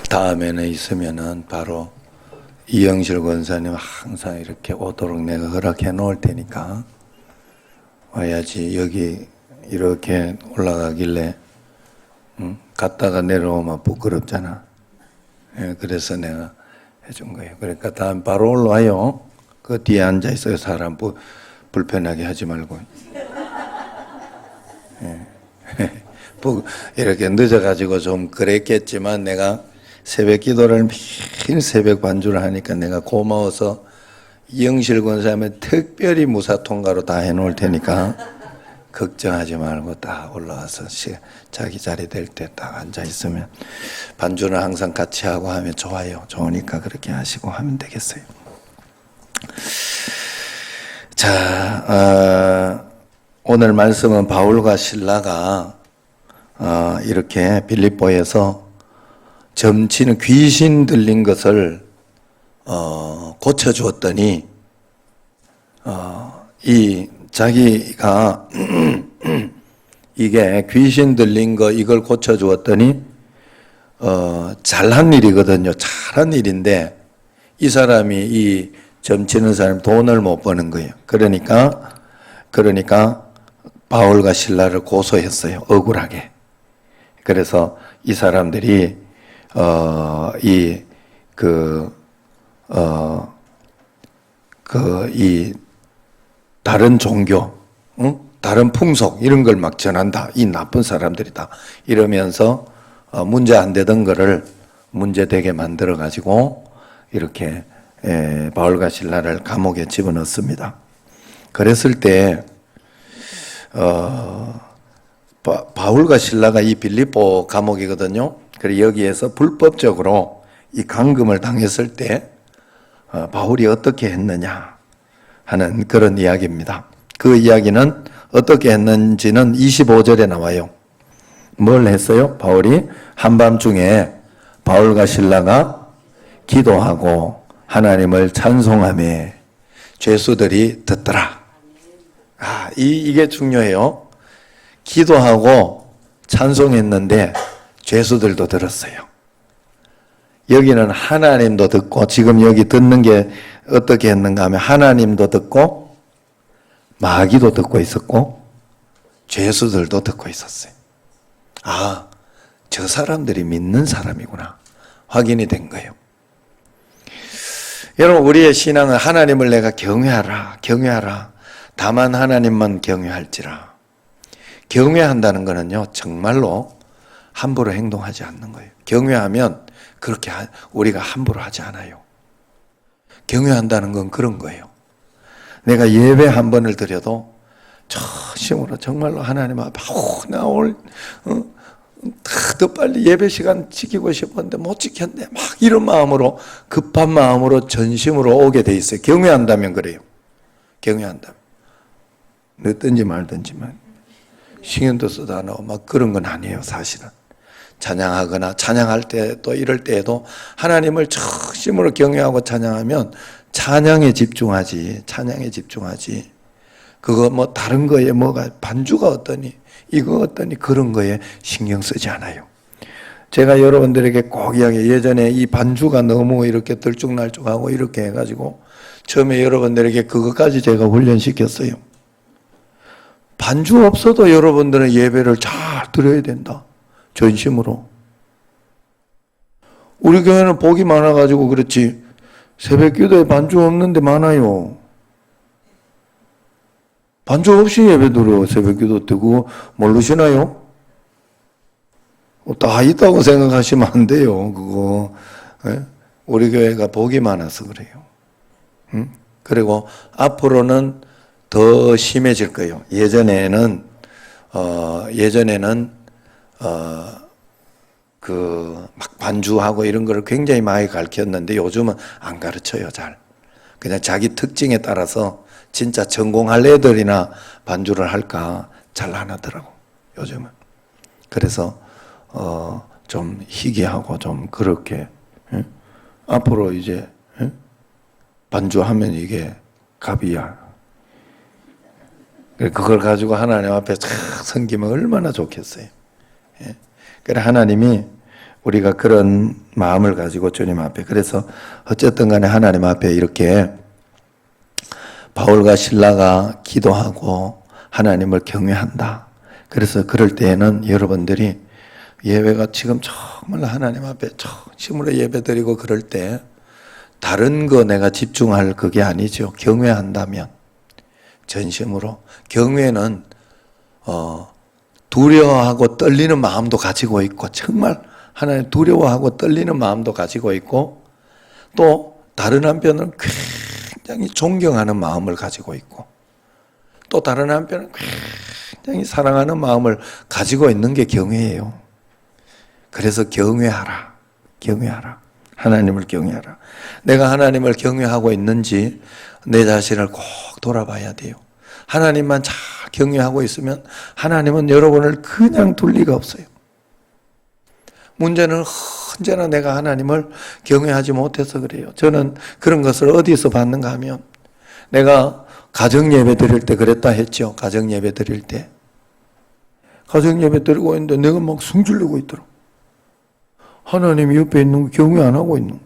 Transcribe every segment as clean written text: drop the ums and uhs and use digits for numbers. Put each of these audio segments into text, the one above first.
다음에는 있으면은 바로 이영실 권사님 항상 이렇게 오도록 내가 허락해 놓을 테니까 와야지. 여기 이렇게 올라가길래 갔다가 내려오면 부끄럽잖아. 예, 그래서 내가 해준 거예요. 그러니까 다음 바로 올라와요. 그 뒤에 앉아 있어요. 사람 불편하게 하지 말고. 예. 이렇게 늦어가지고 좀 그랬겠지만 내가 새벽 기도를 매일 새벽 반주를 하니까 내가 고마워서 이영실 권사님은 특별히 무사 통과로 다 해놓을 테니까 걱정하지 말고 딱 올라와서 자기 자리 될 때 딱 앉아 있으면 반주는 항상 같이 하고 하면 좋아요. 좋으니까 그렇게 하시고 하면 되겠어요. 자, 오늘 말씀은 바울과 실라가 이렇게 빌립보에서 점치는 귀신 들린 것을 고쳐주었더니 이 자기가 이게 귀신 들린 거 이걸 고쳐주었더니 잘한 일이거든요. 잘한 일인데 이 사람이 이 점치는 사람 돈을 못 버는 거예요. 그러니까 바울과 실라를 고소했어요. 억울하게. 그래서 이 사람들이 이 다른 종교, 다른 풍속 이런 걸 막 전한다. 이 나쁜 사람들이다. 이러면서 문제 안 되던 거를 문제 되게 만들어 가지고 이렇게 바울과 실라를 감옥에 집어넣습니다. 그랬을 때 바울과 실라가 이 빌립보 감옥이거든요. 그래서 여기에서 불법적으로 이 감금을 당했을 때 바울이 어떻게 했느냐 하는 그런 이야기입니다. 그 이야기는 어떻게 했는지는 25절에 나와요. 뭘 했어요? 바울이 한밤중에 바울과 실라가 기도하고 하나님을 찬송하며 죄수들이 듣더라. 이게 중요해요. 기도하고 찬송했는데 죄수들도 들었어요. 여기는 하나님도 듣고, 지금 여기 듣는 게 어떻게 했는가 하면 하나님도 듣고 마귀도 듣고 있었고 죄수들도 듣고 있었어요. 저 사람들이 믿는 사람이구나 확인이 된 거예요. 여러분, 우리의 신앙은 하나님을 내가 경외하라. 다만 하나님만 경외할지라. 경외한다는 거는요, 정말로 함부로 행동하지 않는 거예요. 경외하면 그렇게 우리가 함부로 하지 않아요. 경외한다는 건 그런 거예요. 내가 예배 한 번을 드려도 진심으로 정말로 하나님 앞에 나 오늘 더 빨리 예배 시간 지키고 싶었는데 못 지켰네. 막 이런 마음으로, 급한 마음으로, 전심으로 오게 돼 있어요. 경외한다면 그래요. 경외한다면. 늦든지 말든지만. 신경도 쓰다 안 하고 막 그런 건 아니에요, 사실은. 찬양하거나 찬양할 때 또 이럴 때에도 하나님을 진심으로 경외하고 찬양하면 찬양에 집중하지. 그거 뭐 다른 거에 뭐가 반주가 어떠니 이거 어떠니 그런 거에 신경 쓰지 않아요. 제가 여러분들에게 꼭 이야기해요. 예전에 이 반주가 너무 이렇게 들쭉날쭉하고 이렇게 해가지고 처음에 여러분들에게 그것까지 제가 훈련시켰어요. 반주 없어도 여러분들은 예배를 잘 드려야 된다. 전심으로. 우리 교회는 복이 많아가지고 그렇지 새벽 기도에 반주 없는데 많아요. 반주 없이 예배 드려 새벽 기도 때 그거 모르시나요? 다 있다고 생각하시면 안 돼요. 그거 우리 교회가 복이 많아서 그래요. 그리고 앞으로는 더 심해질 거예요. 예전에는 막 반주하고 이런 거를 굉장히 많이 가르쳤는데 요즘은 안 가르쳐요, 잘. 그냥 자기 특징에 따라서 진짜 전공할 애들이나 반주를 할까 잘 안 하더라고, 요즘은. 그래서, 좀 희귀하고 좀 그렇게, 앞으로 이제, 반주하면 이게 갑이야. 그걸 가지고 하나님 앞에 쫙 섬기면 얼마나 좋겠어요. 그래 하나님이 우리가 그런 마음을 가지고 주님 앞에, 그래서 어쨌든 간에 하나님 앞에 이렇게 바울과 신라가 기도하고 하나님을 경외한다. 그래서 그럴 때에는 여러분들이 예배가 지금 정말 하나님 앞에 진심으로 예배드리고 그럴 때 다른 거 내가 집중할 그게 아니죠. 경외한다면 전심으로. 경외는 두려워하고 떨리는 마음도 가지고 있고, 정말 하나님 두려워하고 떨리는 마음도 가지고 있고, 또 다른 한편은 굉장히 존경하는 마음을 가지고 있고, 또 다른 한편은 굉장히 사랑하는 마음을 가지고 있는 게 경외예요. 그래서 경외하라. 경외하라. 하나님을 경외하라. 내가 하나님을 경외하고 있는지 내 자신을 꼭 돌아봐야 돼요. 하나님만 잘 경외하고 있으면 하나님은 여러분을 그냥 둘 리가 없어요. 문제는 언제나 내가 하나님을 경외하지 못해서 그래요. 저는 그런 것을 어디서 받는가 하면, 내가 가정예배 드릴 때 그랬다 했죠. 가정예배 드릴 때. 가정예배 드리고 있는데 내가 막 승질내고 있더라. 하나님이 옆에 있는 거 경외 안 하고 있는 거.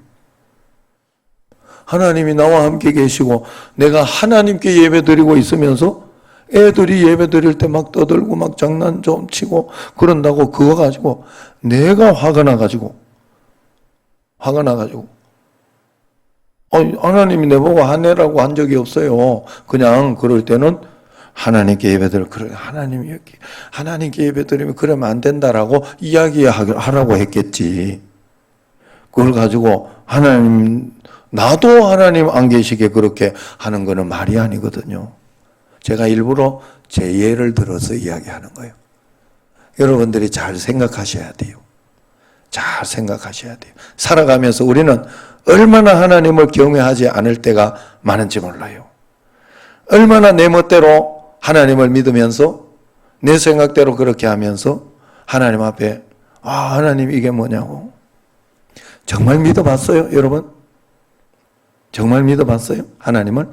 하나님이 나와 함께 계시고 내가 하나님께 예배 드리고 있으면서 애들이 예배 드릴 때 막 떠들고 막 장난 좀 치고 그런다고 그거 가지고 내가 화가 나가지고 하나님이 내보고 화내라고 한 적이 없어요. 그냥 그럴 때는 하나님께 예배드려, 그래, 하나님께 예배드리면 그러면 안 된다라고 이야기하라고 했겠지. 그걸 가지고 나도 하나님 안 계시게 그렇게 하는 거는 말이 아니거든요. 제가 일부러 제 예를 들어서 이야기하는 거예요. 여러분들이 잘 생각하셔야 돼요. 잘 생각하셔야 돼요. 살아가면서 우리는 얼마나 하나님을 경외하지 않을 때가 많은지 몰라요. 얼마나 내 멋대로 하나님을 믿으면서 내 생각대로 그렇게 하면서 하나님 앞에 하나님 이게 뭐냐고. 정말 믿어봤어요, 여러분? 정말 믿어봤어요, 하나님을?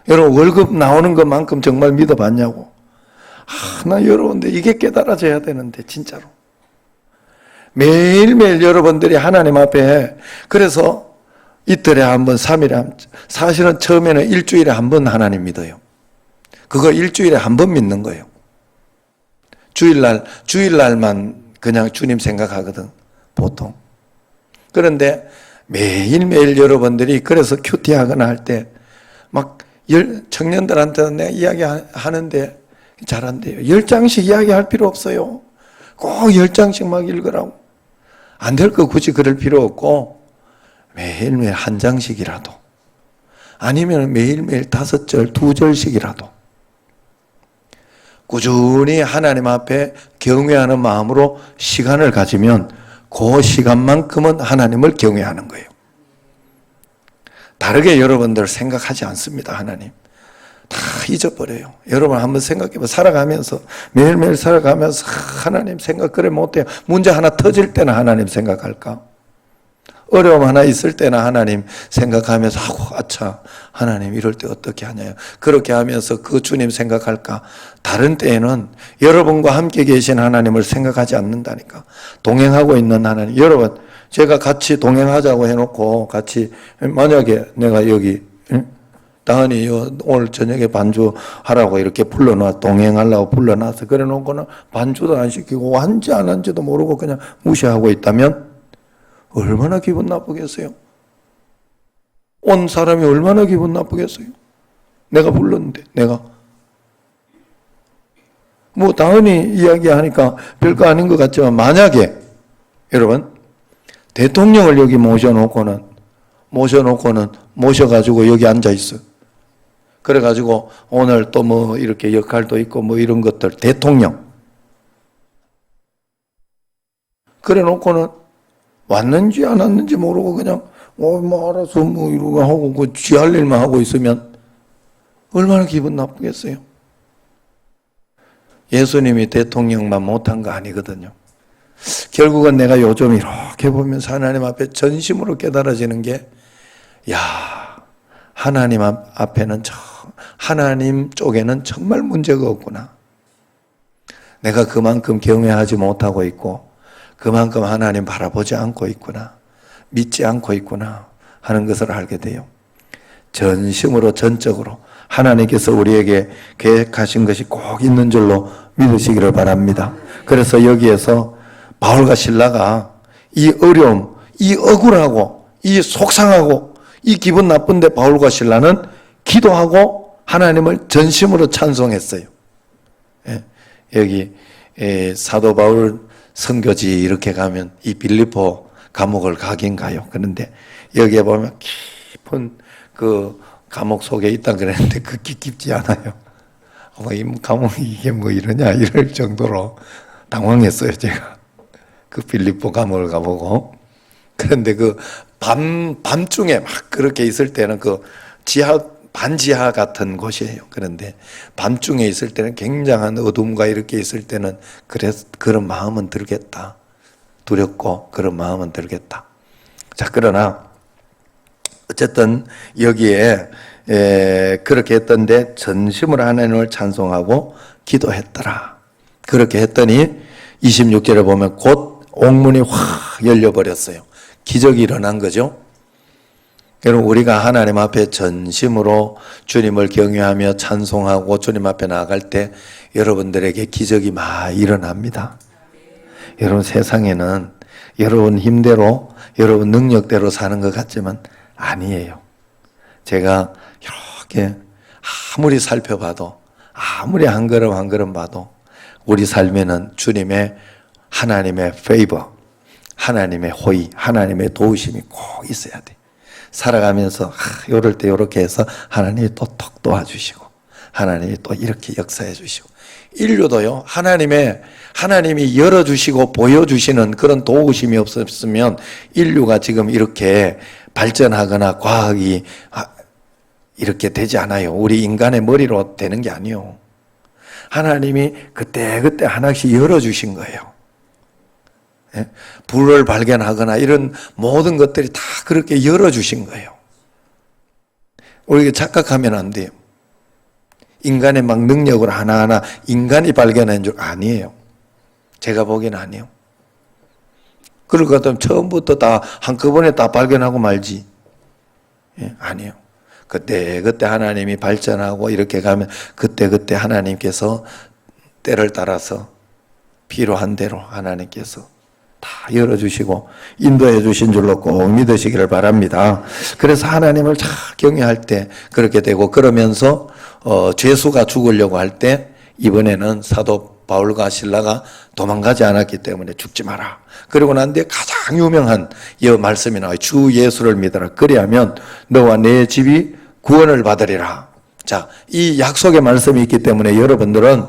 여러분 월급 나오는 것만큼 정말 믿어봤냐고. 나 여러분들 이게 깨달아져야 되는데 진짜로. 매일매일 여러분들이 하나님 앞에, 그래서 이틀에 한 번, 3일에 한 번, 사실은 처음에는 일주일에 한 번 하나님 믿어요. 그거 일주일에 한 번 믿는 거예요. 주일날만 그냥 주님 생각하거든, 보통. 그런데 매일매일 여러분들이 그래서 큐티하거나 할 때 막 청년들한테는 내가 이야기하는데 잘 안 돼요. 10장씩 이야기할 필요 없어요. 꼭 10장씩 막 읽으라고. 안 될 거 굳이 그럴 필요 없고 매일매일 한 장씩이라도, 아니면 매일매일 5절, 2절씩이라도 꾸준히 하나님 앞에 경외하는 마음으로 시간을 가지면 그 시간만큼은 하나님을 경외하는 거예요. 다르게 여러분들 생각하지 않습니다. 하나님 다 잊어버려요. 여러분 한번 생각해봐. 살아가면서, 매일매일 살아가면서 하나님 생각 그래 못해요. 문제 하나 터질 때는 하나님 생각할까? 어려움 하나 있을 때나 하나님 생각하면서 아차 하나님 이럴 때 어떻게 하냐요. 그렇게 하면서 그 주님 생각할까? 다른 때에는 여러분과 함께 계신 하나님을 생각하지 않는다니까. 동행하고 있는 하나님. 여러분 제가 같이 동행하자고 해놓고 같이, 만약에 내가 여기 당연히 오늘 저녁에 반주하라고 이렇게 불러놔, 동행하려고 불러놔서 그래 놓고는 반주도 안 시키고 한지 안 한지도 모르고 그냥 무시하고 있다면 얼마나 기분 나쁘겠어요? 온 사람이 얼마나 기분 나쁘겠어요? 내가 불렀는데, 내가. 뭐, 당연히 이야기하니까 별거 아닌 것 같지만, 만약에, 여러분, 대통령을 여기 모셔가지고 여기 앉아있어. 그래가지고, 오늘 또 뭐, 이렇게 역할도 있고, 뭐, 이런 것들, 대통령. 그래 놓고는, 왔는지 안 왔는지 모르고 그냥 뭐 알아서 뭐 이러고 하고 그 쥐 할 일만 하고 있으면 얼마나 기분 나쁘겠어요. 예수님이 대통령만 못한 거 아니거든요. 결국은 내가 요즘 이렇게 보면서 하나님 앞에 전심으로 깨달아지는 게, 하나님 앞에는 하나님 쪽에는 정말 문제가 없구나. 내가 그만큼 경외하지 못하고 있고 그만큼 하나님 바라보지 않고 있구나, 믿지 않고 있구나 하는 것을 알게 돼요. 전심으로 전적으로 하나님께서 우리에게 계획하신 것이 꼭 있는 줄로 믿으시기를 바랍니다. 그래서 여기에서 바울과 실라가 이 어려움, 이 억울하고 이 속상하고 이 기분 나쁜데 바울과 실라는 기도하고 하나님을 전심으로 찬송했어요. 예, 여기 사도 바울 선교지 이렇게 가면 이 빌립보 감옥을 가긴 가요. 그런데 여기에 보면 깊은 그 감옥 속에 있다 그랬는데 그렇게 깊지 않아요. 이 감옥이 이게 뭐 이러냐 이럴 정도로 당황했어요. 제가 그 빌립보 감옥을 가보고. 그런데 그 밤중에 막 그렇게 있을 때는 그 반지하 같은 곳이에요. 그런데 밤중에 있을 때는 굉장한 어둠과 이렇게 있을 때는 그런 마음은 들겠다. 두렵고 그런 마음은 들겠다. 자, 그러나 어쨌든 여기에 그렇게 했던데 전심으로 하나님을 찬송하고 기도했더라. 그렇게 했더니 26절에 보면 곧 옥문이 확 열려버렸어요. 기적이 일어난 거죠. 여러분, 우리가 하나님 앞에 전심으로 주님을 경외하며 찬송하고 주님 앞에 나아갈 때 여러분들에게 기적이 많이 일어납니다. 여러분, 세상에는 여러분 힘대로 여러분 능력대로 사는 것 같지만 아니에요. 제가 이렇게 아무리 살펴봐도 아무리 한 걸음 한 걸음 봐도 우리 삶에는 주님의 하나님의 페이버, 하나님의 호의, 하나님의 도우심이 꼭 있어야 돼. 살아가면서 이럴 때 이렇게 해서 하나님이 또 톡 도와주시고 하나님이 또 이렇게 역사해 주시고 인류도요, 하나님이 열어주시고 보여주시는 그런 도우심이 없었으면 인류가 지금 이렇게 발전하거나 과학이 이렇게 되지 않아요. 우리 인간의 머리로 되는 게 아니에요. 하나님이 그때그때 하나씩 열어주신 거예요. 예? 불을 발견하거나 이런 모든 것들이 다 그렇게 열어주신 거예요. 우리가 착각하면 안 돼요. 인간의 막 능력으로 하나하나 인간이 발견한 줄 아니에요. 제가 보기엔 아니에요. 그럴 것 같으면 처음부터 다 한꺼번에 다 발견하고 말지. 예? 아니에요. 그때 하나님이 발전하고 이렇게 가면 그때 하나님께서 때를 따라서 필요한 대로 하나님께서 다 열어주시고 인도해 주신 줄로 꼭 믿으시기를 바랍니다. 그래서 하나님을 잘 경외할 때 그렇게 되고, 그러면서 죄수가 죽으려고 할 때 이번에는 사도 바울과 실라가 도망가지 않았기 때문에 죽지 마라. 그리고 난 뒤에 가장 유명한 이 말씀이 나와요. 주 예수를 믿어라. 그리하면 너와 내 집이 구원을 받으리라. 자, 이 약속의 말씀이 있기 때문에 여러분들은,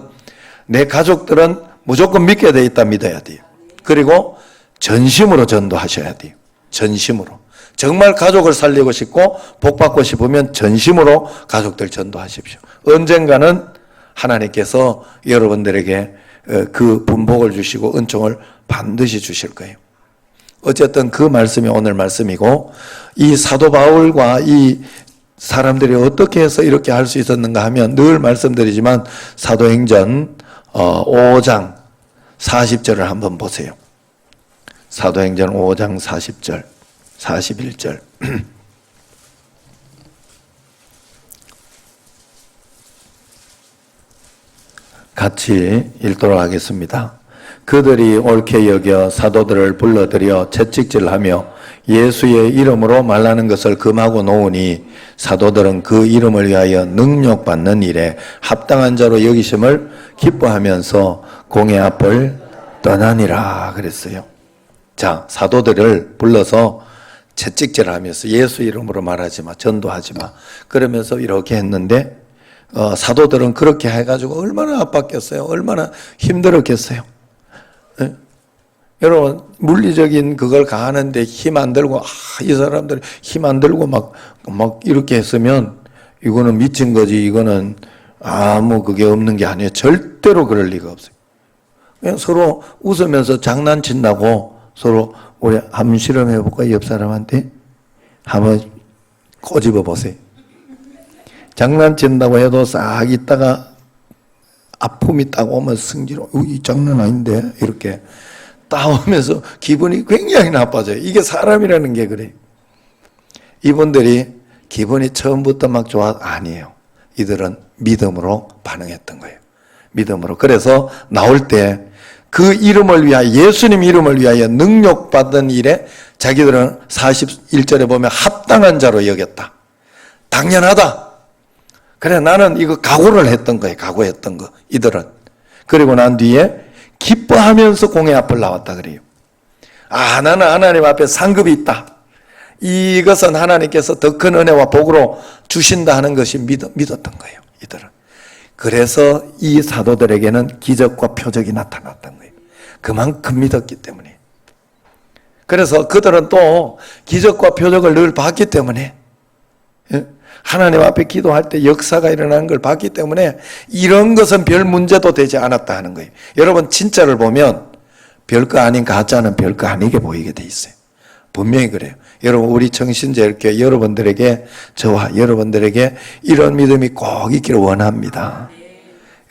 내 가족들은 무조건 믿게 돼 있다 믿어야 돼요. 그리고 전심으로 전도하셔야 돼요. 전심으로. 정말 가족을 살리고 싶고 복 받고 싶으면 전심으로 가족들 전도하십시오. 언젠가는 하나님께서 여러분들에게 그 분복을 주시고 은총을 반드시 주실 거예요. 어쨌든 그 말씀이 오늘 말씀이고, 이 사도 바울과 이 사람들이 어떻게 해서 이렇게 할 수 있었는가 하면 늘 말씀드리지만 사도행전 5장 40절을 한번 보세요. 사도행전 5장 40절, 41절. 같이 읽도록 하겠습니다. 그들이 옳게 여겨 사도들을 불러들여 채찍질하며 예수의 이름으로 말하는 것을 금하고 놓으니 사도들은 그 이름을 위하여 능력받는 일에 합당한 자로 여기심을 기뻐하면서 공회 앞을 떠나니라 그랬어요. 자, 사도들을 불러서 채찍질하면서 예수 이름으로 말하지 마, 전도하지 마, 그러면서 이렇게 했는데 사도들은 그렇게 해가지고 얼마나 압박했어요. 얼마나 힘들었겠어요. 네? 여러분, 물리적인 그걸 가하는데 힘 안 들고, 이 사람들 힘 안 들고 막 이렇게 했으면 이거는 미친 거지. 이거는 아무 그게 없는 게 아니에요. 절대로 그럴 리가 없어요. 그냥 서로 웃으면서 장난친다고 서로 우리 한번 실험해 볼까? 옆 사람한테 한번 꼬집어 보세요. 장난친다고 해도 싹 있다가 아픔이 딱 오면 승질로 이 장난 아닌데 이렇게 따오면서 기분이 굉장히 나빠져요. 이게 사람이라는 게 그래요. 이분들이 기분이 처음부터 막 좋아? 아니에요. 이들은 믿음으로 반응했던 거예요. 믿음으로. 그래서 나올 때 그 이름을 위하여, 예수님 이름을 위하여 능력받은 일에 자기들은 41절에 보면 합당한 자로 여겼다. 당연하다. 그래, 나는 이거 각오를 했던 거예요. 각오했던 거. 이들은. 그리고 난 뒤에 기뻐하면서 공회 앞을 나왔다 그래요. 아, 나는 하나님 앞에 상급이 있다. 이것은 하나님께서 더 큰 은혜와 복으로 주신다 하는 것이 믿었던 거예요. 이들은. 그래서 이 사도들에게는 기적과 표적이 나타났던 거예요. 그만큼 믿었기 때문에. 그래서 그들은 또 기적과 표적을 늘 봤기 때문에, 하나님 앞에 기도할 때 역사가 일어나는 걸 봤기 때문에 이런 것은 별 문제도 되지 않았다 하는 거예요. 여러분, 진짜를 보면 별거 아닌 가짜는 별거 아니게 보이게 돼 있어요. 분명히 그래요. 여러분, 우리 정신제일교회 여러분들에게, 저와 여러분들에게 이런 믿음이 꼭 있기를 원합니다.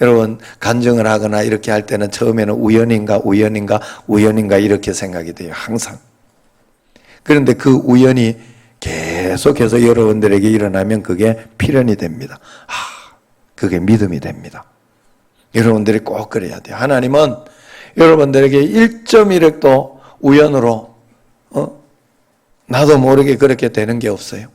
여러분, 간증을 하거나 이렇게 할 때는 처음에는 우연인가 이렇게 생각이 돼요. 항상. 그런데 그 우연이 계속해서 여러분들에게 일어나면 그게 필연이 됩니다. 그게 믿음이 됩니다. 여러분들이 꼭 그래야 돼요. 하나님은 여러분들에게 1.1획도 우연으로 나도 모르게 그렇게 되는 게 없어요.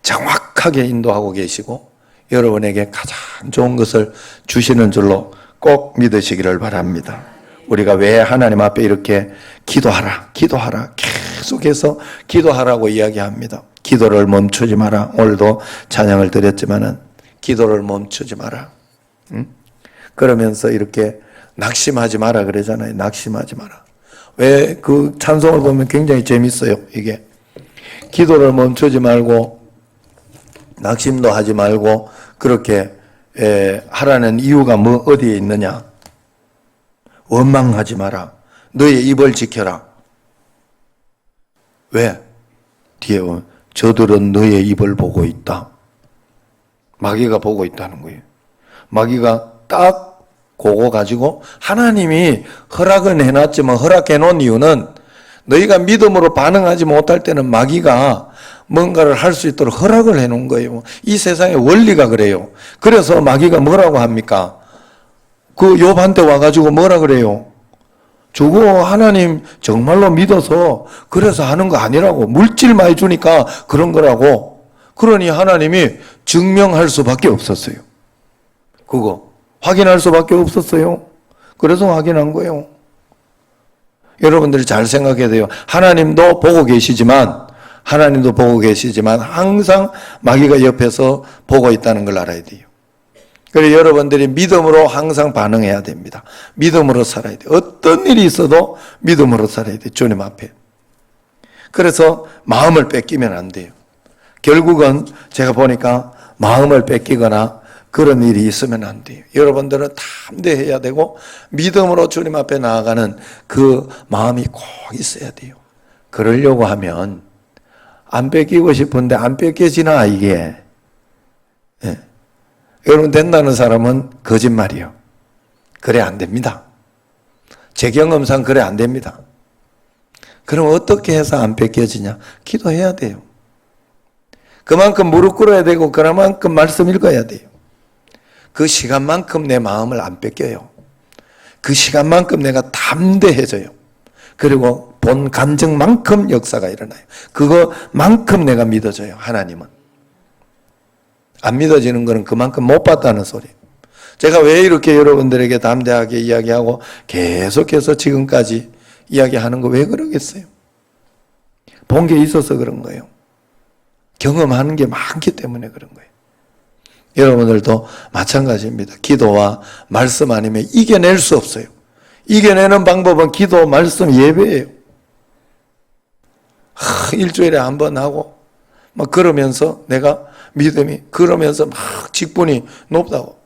정확하게 인도하고 계시고 여러분에게 가장 좋은 것을 주시는 줄로 꼭 믿으시기를 바랍니다. 우리가 왜 하나님 앞에 이렇게 기도하라 계속해서 기도하라고 이야기합니다. 기도를 멈추지 마라. 오늘도 찬양을 드렸지만은 기도를 멈추지 마라. 그러면서 이렇게 낙심하지 마라 그러잖아요. 낙심하지 마라. 왜 그 찬송을 보면 굉장히 재밌어요. 이게 기도를 멈추지 말고 낙심도 하지 말고 그렇게 하라는 이유가 어디에 있느냐? 원망하지 마라. 너의 입을 지켜라. 왜? 뒤에 저들은 너의 입을 보고 있다. 마귀가 보고 있다는 거예요. 마귀가 딱 그거 가지고 하나님이 허락은 해놨지만 허락해 놓은 이유는 너희가 믿음으로 반응하지 못할 때는 마귀가 뭔가를 할 수 있도록 허락을 해 놓은 거예요. 이 세상의 원리가 그래요. 그래서 마귀가 뭐라고 합니까? 그 욥한테 와가지고 뭐라 그래요? 저거 하나님 정말로 믿어서 그래서 하는 거 아니라고. 물질 많이 주니까 그런 거라고. 그러니 하나님이 증명할 수밖에 없었어요. 그거 확인할 수밖에 없었어요. 그래서 확인한 거예요. 여러분들이 잘 생각해야 돼요. 하나님도 보고 계시지만 항상 마귀가 옆에서 보고 있다는 걸 알아야 돼요. 그래서 여러분들이 믿음으로 항상 반응해야 됩니다. 믿음으로 살아야 돼요. 어떤 일이 있어도 믿음으로 살아야 돼요. 주님 앞에. 그래서 마음을 뺏기면 안 돼요. 결국은 제가 보니까 마음을 뺏기거나 그런 일이 있으면 안 돼요. 여러분들은 담대해야 되고 믿음으로 주님 앞에 나아가는 그 마음이 꼭 있어야 돼요. 그러려고 하면 안 뺏기고 싶은데 안 뺏겨지나 이게. 여러분, 된다는 사람은 거짓말이요. 그래 안 됩니다. 제 경험상 그래 안 됩니다. 그럼 어떻게 해서 안 뺏겨지냐? 기도해야 돼요. 그만큼 무릎 꿇어야 되고 그만큼 말씀 읽어야 돼요. 그 시간만큼 내 마음을 안 뺏겨요. 그 시간만큼 내가 담대해져요. 그리고 본 감정만큼 역사가 일어나요. 그거만큼 내가 믿어져요. 하나님은. 안 믿어지는 거는 그만큼 못 봤다는 소리예요. 제가 왜 이렇게 여러분들에게 담대하게 이야기하고 계속해서 지금까지 이야기하는 거 왜 그러겠어요? 본 게 있어서 그런 거예요. 경험하는 게 많기 때문에 그런 거예요. 여러분들도 마찬가지입니다. 기도와 말씀 아니면 이겨낼 수 없어요. 이겨내는 방법은 기도, 말씀, 예배예요. 일주일에 한 번 하고 막 그러면서 내가 믿음이 그러면서 막 직분이 높다고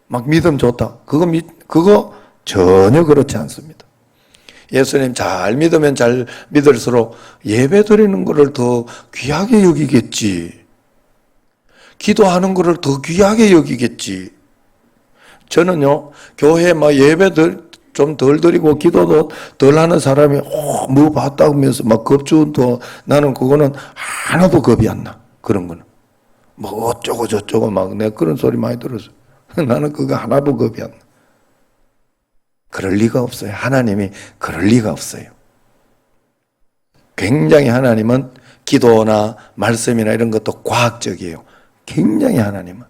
막 믿음 좋다. 그거 전혀 그렇지 않습니다. 예수님 잘 믿으면 잘 믿을수록 예배 드리는 것을 더 귀하게 여기겠지. 기도하는 것을 더 귀하게 여기겠지. 저는요, 교회 막 예배 좀 덜 드리고 기도도 덜 하는 사람이 뭐 봤다고 하면서 막 겁주도 나는 그거는 하나도 겁이 안 나. 그런 거는. 뭐 어쩌고 저쩌고 막 내가 그런 소리 많이 들었어. 나는 그거 하나도 겁이 안 나. 그럴 리가 없어요. 하나님이 그럴 리가 없어요. 굉장히 하나님은 기도나 말씀이나 이런 것도 과학적이에요. 굉장히 하나님은.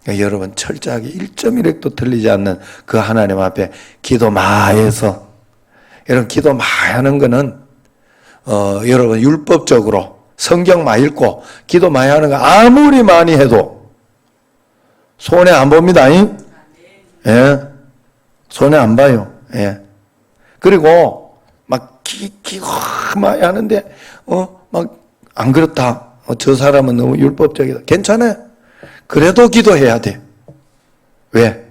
그러니까 여러분 철저하게 1.1핵도 틀리지 않는 그 하나님 앞에 기도 마해서 여러분 기도 마하는 거는 여러분 율법적으로 성경 많이 읽고 기도 많이 하는 거 아무리 많이 해도 손해 안 봅니다. 예. 손해 안 봐요. 예. 그리고 막 기도 많이 하는데 막 안 그렇다. 저 사람은 너무 율법적이다. 괜찮아요. 그래도 기도해야 돼. 왜?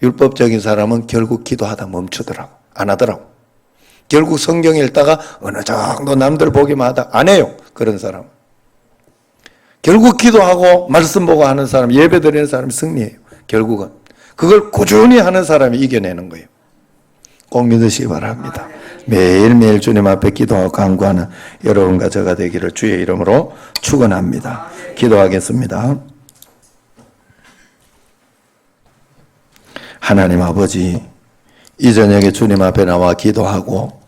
율법적인 사람은 결국 기도하다 멈추더라고. 안 하더라고. 결국 성경 읽다가 어느 정도 남들 보기만 하다 안 해요. 그런 사람. 결국 기도하고 말씀 보고 하는 사람, 예배 드리는 사람이 승리해요. 결국은. 그걸 꾸준히 하는 사람이 이겨내는 거예요. 꼭 믿으시기 바랍니다. 매일매일 주님 앞에 기도하고 간구하는 여러분과 저가 되기를 주의 이름으로 축원합니다. 기도하겠습니다. 하나님 아버지, 이 저녁에 주님 앞에 나와 기도하고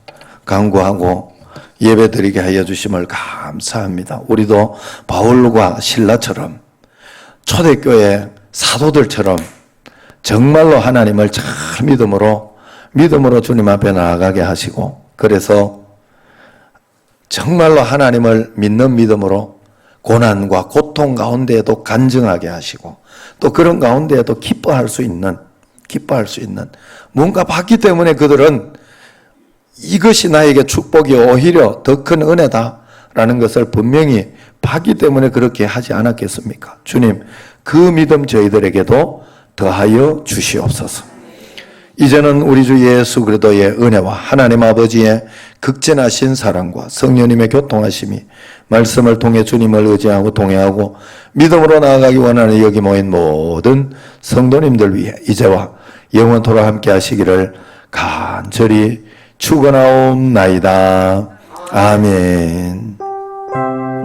간구하고 예배드리게 하여 주심을 감사합니다. 우리도 바울과 신라처럼 초대교회 사도들처럼 정말로 하나님을 잘 믿음으로 주님 앞에 나아가게 하시고, 그래서 정말로 하나님을 믿는 믿음으로 고난과 고통 가운데에도 간증하게 하시고, 또 그런 가운데에도 기뻐할 수 있는 뭔가 봤기 때문에 그들은 이것이 나에게 축복이 오히려 더 큰 은혜다라는 것을 분명히 봤기 때문에 그렇게 하지 않았겠습니까? 주님, 그 믿음 저희들에게도 더하여 주시옵소서. 이제는 우리 주 예수 그리스도의 은혜와 하나님 아버지의 극진하신 사랑과 성령님의 교통하심이 말씀을 통해 주님을 의지하고 동행하고 믿음으로 나아가기 원하는 여기 모인 모든 성도님들 위해 이제와 영원토록 함께 하시기를 간절히 축원하옵나이다. 아멘.